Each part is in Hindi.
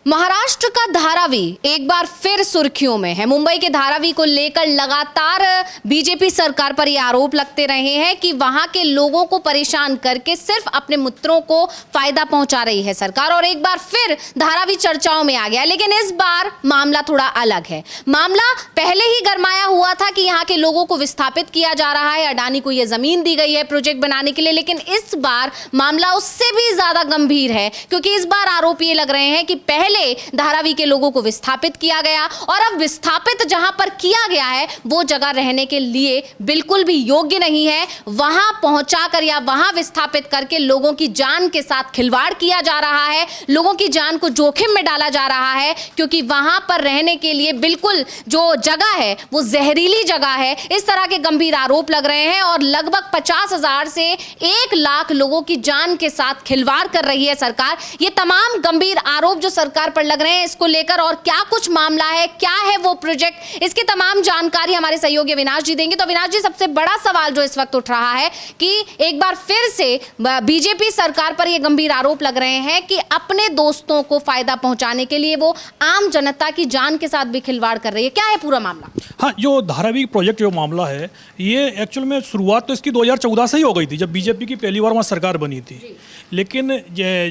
महाराष्ट्र का धारावी एक बार फिर सुर्खियों में है। मुंबई के धारावी को लेकर लगातार बीजेपी सरकार पर ये आरोप लगते रहे हैं कि वहां के लोगों को परेशान करके सिर्फ अपने मित्रों को फायदा पहुंचा रही है सरकार, और एक बार फिर धारावी चर्चाओं में आ गया। लेकिन इस बार मामला थोड़ा अलग है। मामला पहले ही गरमाया हुआ था कि यहाँ के लोगों को विस्थापित किया जा रहा है, अडानी को यह जमीन दी गई है प्रोजेक्ट बनाने के लिए। लेकिन इस बार मामला उससे भी ज्यादा गंभीर है, क्योंकि इस बार आरोप ये लग रहे हैं कि पहले धारावी के लोगों को विस्थापित किया गया और अब विस्थापित जहां पर किया गया है वो जगह रहने के लिए बिल्कुल भी योग्य नहीं है। वहां पहुंचाकर या वहां विस्थापित करके लोगों की जान के साथ खिलवाड़ किया जा रहा है, लोगों की जान को जोखिम में डाला जा रहा है, क्योंकि वहां पर रहने के लिए बिल्कुल जो जगह है वो जहरीली जगह है। इस तरह के गंभीर आरोप लग रहे हैं और लगभग 50,000 से 1 लाख लोगों की जान के साथ खिलवाड़ कर रही है सरकार। ये तमाम गंभीर आरोप जो सरकार पर लग रहे हैं, इसको लेकर और क्या कुछ मामला है, क्या है वो प्रोजेक्ट, इसकी तमाम जानकारी हमारे सहयोगी अविनाश जी देंगे। तो अविनाश जी, सबसे बड़ा सवाल जो इस वक्त उठ रहा है कि एक बार फिर से बीजेपी सरकार पर ये गंभीर आरोप लग रहे हैं कि अपने दोस्तों को फायदा पहुंचाने के लिए वो आम जनता की जान के साथ भी खिलवाड़ कर रही है। क्या है पूरा मामला? हाँ, जो धारावी प्रोजेक्ट जो मामला है, ये एक्चुअल में शुरुआत तो इसकी 2014 से ही हो गई थी, जब बीजेपी की पहली बार वहाँ सरकार बनी थी। लेकिन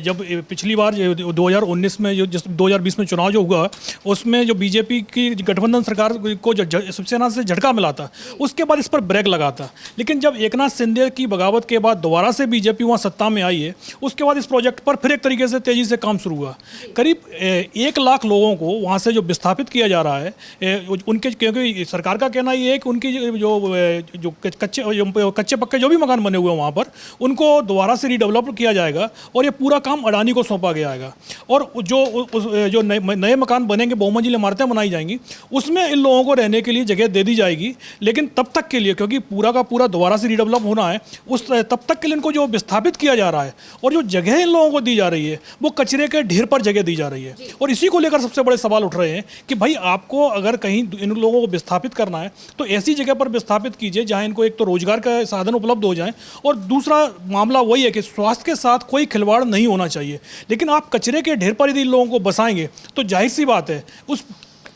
जब पिछली बार 2019 में 2020 में चुनाव जो हुआ, उसमें जो बीजेपी की गठबंधन सरकार को शिवसेना से झटका मिला था, उसके बाद इस पर ब्रेक लगा था। लेकिन जब एकनाथ शिंदे की बगावत के बाद दोबारा से बीजेपी वहाँ सत्ता में आई है, उसके बाद इस प्रोजेक्ट पर फिर एक तरीके से तेज़ी से काम शुरू हुआ। करीब 1 लाख लोगों को वहाँ से जो विस्थापित किया जा रहा है, उनके, क्योंकि सरकार का कहना ये है कि उनकी जो कच्चे पक्के जो भी मकान बने हुए हैं वहाँ पर, उनको दोबारा से रीडेवलप किया जाएगा और ये पूरा काम अडानी को सौंपा गया है। और जो नए मकान बनेंगे, बहुमंजिल इमारतें बनाई जाएंगी, उसमें इन लोगों को रहने के लिए जगह दे दी जाएगी। लेकिन तब तक के लिए, क्योंकि पूरा का पूरा दोबारा से रीडेवलप होना है, तब तक के लिए इनको जो विस्थापित किया जा रहा है और जो जगह इन लोगों को दी जा रही है, वो कचरे के ढेर पर जगह दी जा रही है। और इसी को लेकर सबसे बड़े सवाल उठ रहे हैं कि भाई, आपको अगर कहीं इन लोगों को विस्थापित करना है तो ऐसी जगह पर विस्थापित कीजिए जहाँ इनको एक तो रोजगार का साधन उपलब्ध हो जाए, और दूसरा मामला वही है कि स्वास्थ्य के साथ कोई खिलवाड़ नहीं होना चाहिए। लेकिन आप कचरे के ढेर पर यदि इन लोगों को बसाएंगे तो जाहिर सी बात है उस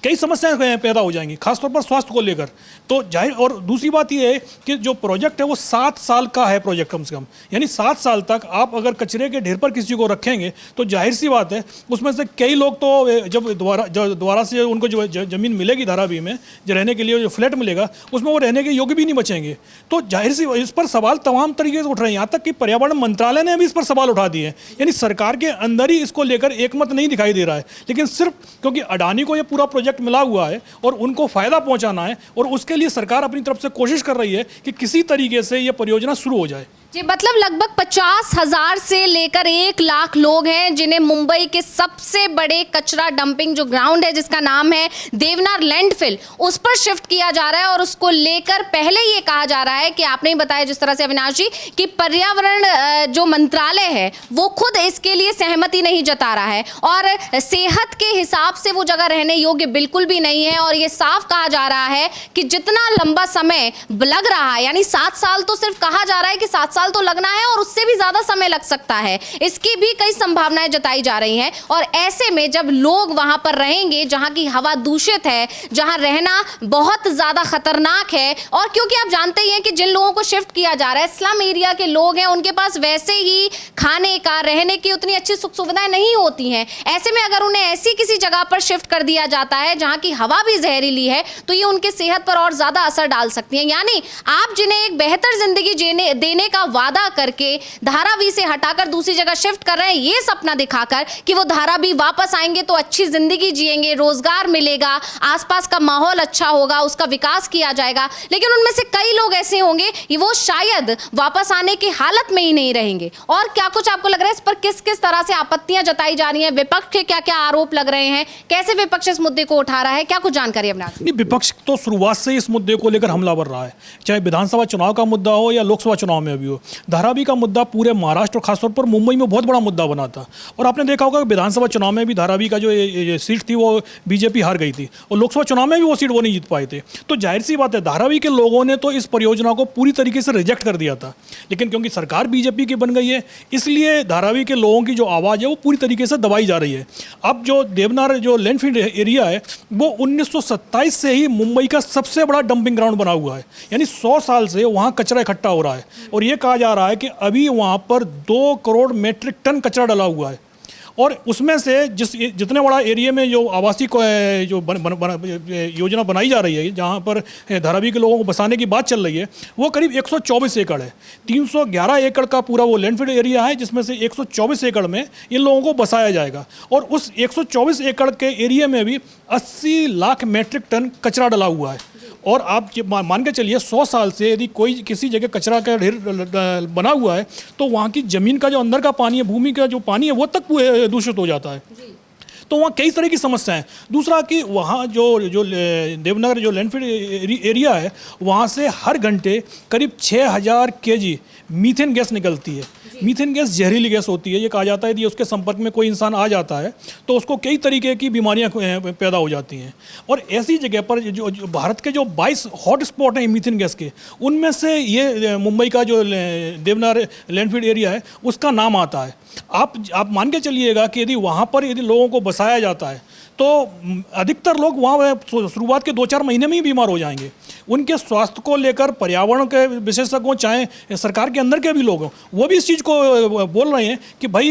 कई समस्याएं पैदा हो जाएंगी, खासतौर पर स्वास्थ्य को लेकर। तो जाहिर, और दूसरी बात यह है कि जो प्रोजेक्ट है वो 7 साल का है प्रोजेक्ट, कम से कम, यानी 7 साल तक आप अगर कचरे के ढेर पर किसी को रखेंगे तो जाहिर सी बात है उसमें से कई लोग तो जब दोबारा से उनको जो ज़मीन मिलेगी धारावी में, जो रहने के लिए जो फ्लैट मिलेगा, उसमें वो रहने के योग्य भी नहीं बचेंगे। तो जाहिर सी इस पर सवाल तमाम तरीके से उठ रहे हैं। यहाँ तक कि पर्यावरण मंत्रालय ने भी इस पर सवाल उठा दिए हैं। यानी सरकार के अंदर ही इसको लेकर एकमत नहीं दिखाई दे रहा है। लेकिन सिर्फ क्योंकि अडानी को ये पूरा प्रोजेक्ट मिला हुआ है और उनको फायदा पहुंचाना है, और उसके लिए सरकार अपनी तरफ से कोशिश कर रही है कि किसी तरीके से ये परियोजना शुरू हो जाए। जी, मतलब लगभग 50,000 से लेकर 1 लाख लोग हैं जिन्हें मुंबई के सबसे बड़े कचरा डंपिंग जो ग्राउंड है, जिसका नाम है देवनार लैंडफिल, उस पर शिफ्ट किया जा रहा है। और उसको लेकर पहले ये कहा जा रहा है कि आपने ही बताया जिस तरह से अविनाश जी, कि पर्यावरण जो मंत्रालय है वो खुद इसके लिए सहमति नहीं जता रहा है और सेहत के हिसाब से वो जगह रहने योग्य बिल्कुल भी नहीं है। और ये साफ कहा जा रहा है कि जितना लंबा समय लग रहा है, यानी 7 साल तो सिर्फ कहा जा रहा है कि 7 साल तो लगना है, और उससे भी ज्यादा समय लग सकता है, इसकी भी कई संभावनाएं जताई जा रही हैं। और ऐसे में जब लोग वहां पर रहेंगे जहां की हवा दूषित है, जहां रहना बहुत ज्यादा खतरनाक है, और क्योंकि आप जानते ही हैं कि जिन लोगों को शिफ्ट किया जा रहा है स्लम एरिया के लोग हैं, उनके पास वैसे ही खाने का, रहने की उतनी अच्छी सुख सुविधाएं नहीं होती हैं। ऐसे में अगर उन्हें ऐसी किसी जगह पर शिफ्ट कर दिया जाता है जहां की हवा भी जहरीली है, तो ये उनके सेहत पर और ज्यादा असर डाल सकती है। यानी आप जिन्हें एक बेहतर जिंदगी देने का वादा करके धारावी से हटाकर दूसरी जगह शिफ्ट कर रहे हैं, ये सपना दिखाकर कि वो धारावी वापस आएंगे तो अच्छी जिंदगी जिएंगे, रोजगार मिलेगा, आसपास का माहौल अच्छा होगा, उसका विकास किया जाएगा। लेकिन उनमें से कई लोग ऐसे होंगे कि वो शायद वापस आने की हालत में ही नहीं रहेंगे। और क्या कुछ आपको लग रहा है इस पर किस किस तरह से आपत्तियां जताई जा रही हैं, विपक्ष के क्या क्या आरोप लग रहे हैं, कैसे विपक्ष इस मुद्दे को उठा रहा है, क्या कुछ जानकारी अपना? विपक्ष तो शुरुआत से इस मुद्दे को लेकर हमलावर रहा है, चाहे विधानसभा चुनाव का मुद्दा हो या लोकसभा चुनाव में अभी हो। तो धारावी का मुद्दा पूरे महाराष्ट्र और खासतौर पर मुंबई में बहुत बड़ा मुद्दा बना था। और आपने देखा होगा विधानसभा चुनाव में भी धारावी का जो ये सीट थी वो बीजेपी हार गई थी, और लोकसभा चुनाव में भी वो सीट वो नहीं जीत पाए थे। तो जाहिर सी बात है धारावी के लोगों ने तो इस परियोजना को पूरी तरीके से रिजेक्ट कर दिया था, लेकिन क्योंकि सरकार बीजेपी की बन गई है इसलिए धारावी के लोगों की जो आवाज़ है वो पूरी तरीके से दबाई जा रही है। अब जो देवनार जो लैंडफिल एरिया है वो 1927 से ही मुंबई का सबसे बड़ा डंपिंग ग्राउंड बना हुआ है, यानी 100 साल से वहाँ कचरा इकट्ठा हो रहा है। और ये कहा जा रहा है कि अभी वहाँ पर 2 करोड़ मीट्रिक टन कचरा डला हुआ है, और उसमें से जितने बड़ा एरिया में जो आवासीय जो योजना बनाई जा रही है, जहाँ पर धारावी के लोगों को बसाने की बात चल रही है, वो करीब 124 एकड़ है। 311 एकड़ का पूरा वो लैंडफिल एरिया है, जिसमें से 124 एकड़ में इन लोगों को बसाया जाएगा। और उस 124 एकड़ के एरिया में भी 80 लाख मीट्रिक टन कचरा डला हुआ है। और आप मान के चलिए 100 साल से यदि कोई किसी जगह कचरा का ढेर बना हुआ है तो वहाँ की ज़मीन का जो अंदर का पानी है, भूमि का जो पानी है, वो तक दूषित हो जाता है। तो वहाँ कई तरह की समस्याएं हैं। दूसरा कि वहाँ जो देवनगर जो लैंडफिल एरिया है, वहाँ से हर घंटे करीब 6000 kg मीथेन गैस निकलती है। मीथेन गैस जहरीली गैस होती है। ये कहा जाता है कि उसके संपर्क में कोई इंसान आ जाता है तो उसको कई तरीके की बीमारियां पैदा हो जाती हैं। और ऐसी जगह पर जो भारत के जो 22 हॉट स्पॉट हैं मीथेन गैस के, उनमें से ये मुंबई का जो देवनार लैंडफिल एरिया है उसका नाम आता है। आप मान के चलिएगा कि यदि वहाँ पर यदि लोगों को बसाया जाता है तो अधिकतर लोग वहाँ शुरुआत के 2-4 महीने में ही बीमार हो जाएंगे। उनके स्वास्थ्य को लेकर पर्यावरण के विशेषज्ञों, चाहे सरकार के अंदर के भी लोग हों, वो भी इस चीज़ को बोल रहे हैं कि भाई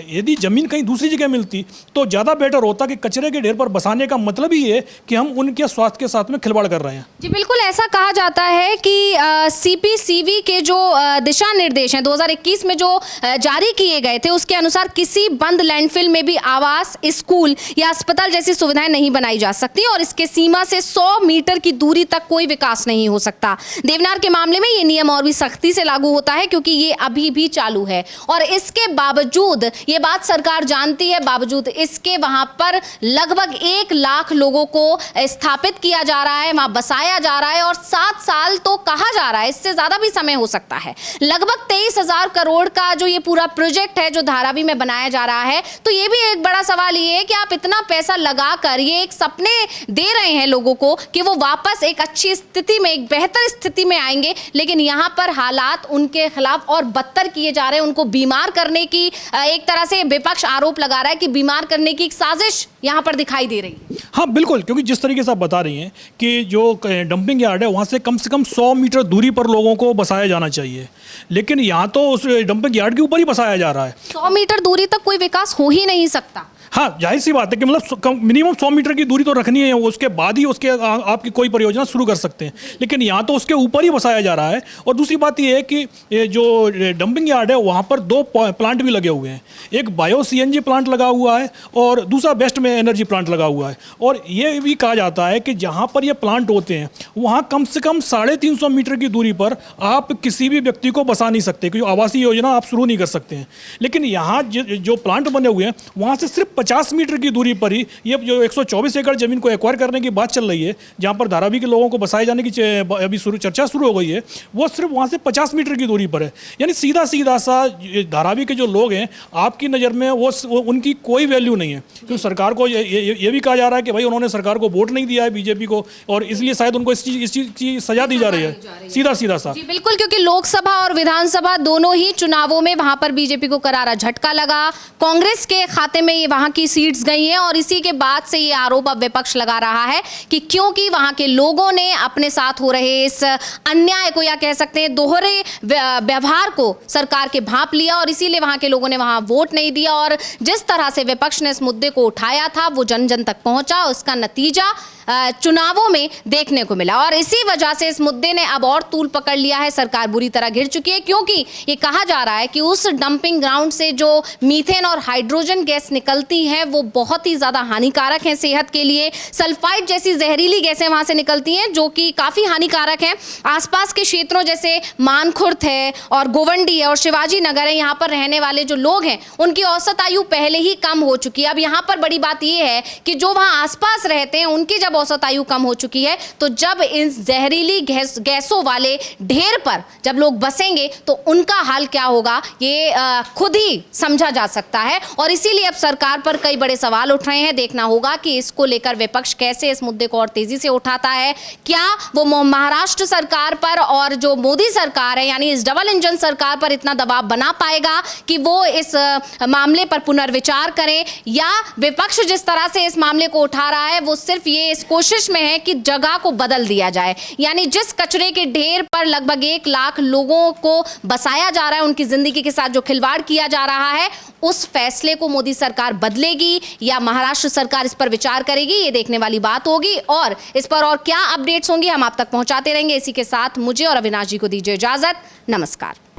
यदि ज़मीन कहीं दूसरी जगह मिलती तो ज़्यादा बेटर होता। कि कचरे के ढेर पर बसाने का मतलब ही है कि हम उनके स्वास्थ्य के साथ में खिलवाड़ कर रहे हैं। जी बिल्कुल, ऐसा कहा जाता है कि CPCB के जो दिशा निर्देश हैं 2021 में जो जारी किए गए थे, उसके अनुसार किसी बंद लैंडफिल में भी आवास, स्कूल या अस्पताल जैसी सुविधाएं नहीं बनाई जा सकती और इसके सीमा से 100 मीटर की दूरी तक कोई विकास नहीं हो सकता। देवनार के मामले में ये नियम और भी सख्ती से लागू होता है क्योंकि ये अभी भी चालू है। और इसके बावजूद, ये बात सरकार जानती है, बावजूद इसके वहां पर लगभग 1 लाख लोगों को स्थापित किया जा रहा है, वहां बसाया जा रहा है। और 7 साल तो कहा जा रहा है, इससे ज्यादा भी समय हो सकता है। लगभग 23,000 करोड़ का जो ये पूरा प्रोजेक्ट है जो धारावी में बनाया जा रहा है, तो ये भी एक बड़ा सवाल ये है कि आप इतना पैसा लगाकर ये एक सपने दे रहे हैं लोगों को कि वो वापस एक अच्छी स्थिति में, एक बेहतर स्थिति में आएंगे, लेकिन यहाँ पर हालात उनके खिलाफ और बदतर किए जा रहे हैं। उनको बीमार करने की एक तरह से विपक्ष आरोप लगा रहा है कि बीमार करने की एक साजिश यहाँ पर दिखाई दे रही है। हाँ बिल्कुल, क्योंकि जिस तरीके से आप बता रही हैं कि जो डंपिंग यार्ड है वहाँ से कम 100 मीटर दूरी पर लोगों को बसाया जाना चाहिए, लेकिन यहाँ तो उस डंपिंग यार्ड के ऊपर ही बसाया जा रहा है। 100 मीटर दूरी तक कोई विकास हो ही नहीं सकता। हाँ, जाहिर सी बात है कि मतलब मिनिमम 100 मीटर की दूरी तो रखनी है, उसके बाद ही उसके आपकी कोई परियोजना शुरू कर सकते हैं, लेकिन यहाँ तो उसके ऊपर ही बसाया जा रहा है। और दूसरी बात ये है कि ये जो डंपिंग यार्ड है वहाँ पर 2 प्लांट भी लगे हुए हैं। एक बायो CNG प्लांट लगा हुआ है और दूसरा बेस्ट में एनर्जी प्लांट लगा हुआ है। और ये भी कहा जाता है कि जहाँ पर ये प्लांट होते हैं वहाँ कम से कम 350 मीटर की दूरी पर आप किसी भी व्यक्ति को बसा नहीं सकते, क्योंकि आवासीय योजना आप शुरू नहीं कर सकते हैं। लेकिन यहाँ जो प्लांट बने हुए हैं वहाँ से सिर्फ 50 मीटर की दूरी पर ही ये जो 124 एकड़ जमीन को एक्वायर करने की बात चल रही है, जहां पर धारावी के लोगों को बसाए जाने की अभी चर्चा शुरू हो गई है, वो सिर्फ वहां से 50 मीटर की दूरी पर है। यानी सीधा सीधा सा धारावी के जो लोग हैं आपकी नज़र में वो उनकी कोई वैल्यू नहीं है। क्योंकि सरकार को ये भी कहा जा रहा है कि भाई उन्होंने सरकार को वोट नहीं दिया है बीजेपी को, और इसलिए शायद उनको इस चीज़ की सजा दी जा रही है, सीधा सीधा सा। जी बिल्कुल, क्योंकि लोकसभा और विधानसभा दोनों ही चुनावों में वहां पर बीजेपी को करारा झटका लगा, कांग्रेस के खाते में ये वहां की सीट्स गई हैं। और इसी के बाद से ये आरोप अब विपक्ष लगा रहा है कि क्योंकि वहां के लोगों ने अपने साथ हो रहे इस अन्याय को, या कह सकते हैं दोहरे व्यवहार को, सरकार के भांप लिया और इसीलिए वहां के लोगों ने वहां वोट नहीं दिया। और जिस तरह से विपक्ष ने इस मुद्दे को उठाया था वो जन जन तक पहुंचा, उसका नतीजा चुनावों में देखने को मिला। और इसी वजह से इस मुद्दे ने अब और तूल पकड़ लिया है। सरकार बुरी तरह घिर चुकी है, क्योंकि ये कहा जा रहा है कि उस डंपिंग ग्राउंड से जो मीथेन और हाइड्रोजन गैस निकलती हैं वो बहुत ही ज़्यादा हानिकारक हैं सेहत के लिए। सल्फाइड जैसी जहरीली गैसें वहाँ से निकलती हैं जो कि काफ़ी हानिकारक हैं। आसपास के क्षेत्रों जैसे मानखुर्द है और गोवंडी है और शिवाजी नगर है, यहाँ पर रहने वाले जो लोग हैं उनकी औसत आयु पहले ही कम हो चुकी है। अब यहाँ पर बड़ी बात यह है कि जो वहाँ आसपास रहते हैं उनकी जब औसत आयु कम हो चुकी है, तो जब इन जहरीली गैसों वाले ढेर पर जब लोग बसेंगे तो उनका हाल क्या होगा, ये खुद ही समझा जा सकता है। और इसीलिए अब सरकार पर कई बड़े सवाल उठ रहे हैं। देखना होगा कि इसको लेकर विपक्ष कैसे इस मुद्दे को और तेजी से उठाता है। क्या वो महाराष्ट्र सरकार पर और जो मोदी सरकार है, यानी इस डबल इंजन सरकार पर इतना दबाव बना पाएगा कि वो इस मामले पर पुनर्विचार करें, या विपक्ष जिस तरह से इस मामले को उठा रहा है वो सिर्फ ये इस कोशिश में है कि जगह को बदल दिया जाए। यानी जिस कचरे के ढेर पर लगभग 1 लाख लोगों को बसाया जा रहा है, उनकी जिंदगी के साथ जो खिलवाड़ किया जा रहा है, उस फैसले को मोदी सरकार बदलेगी या महाराष्ट्र सरकार इस पर विचार करेगी, ये देखने वाली बात होगी। और इस पर और क्या अपडेट्स होंगी हम आप तक पहुंचाते रहेंगे। इसी के साथ मुझे और अविनाश जी को दीजिए इजाजत। नमस्कार।